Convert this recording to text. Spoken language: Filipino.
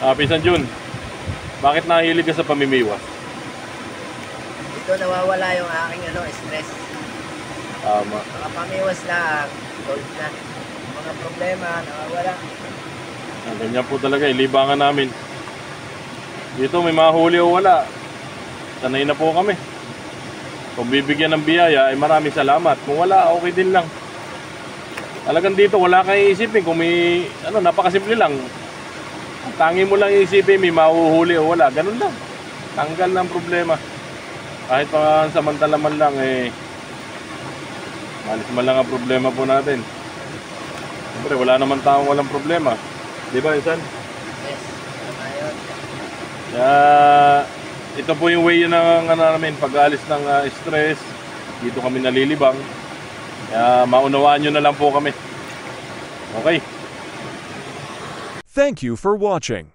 Pinsan Jun, bakit nahilig ka sa pamimiwas? Ito nawawala yung aking stress. Tama. Mga pamiwas lang, solve na. Mga problema, nawawala. Ganyan po talaga, libangan namin. Dito may mahuli o wala. Sanay na po kami. Kung bibigyan ng biyaya, ay maraming salamat. Kung wala, okay din lang. Talagang dito, wala kang iisipin. Kung may, napakasimple lang. Tangi mo lang iisipin, may mahuhuli o wala. Ganun lang. Tanggal ng problema. Kahit pa samantala man lang, malis man lang ang problema po natin. Siyempre, wala naman taong walang problema. Di ba, Insan? Yes, tama yun. Kaya, ito po yung way ng namin, pag-alis ng stress. Dito kami nalilibang. Kaya, maunawaan nyo na lang po kami. Okay. Thank you for watching.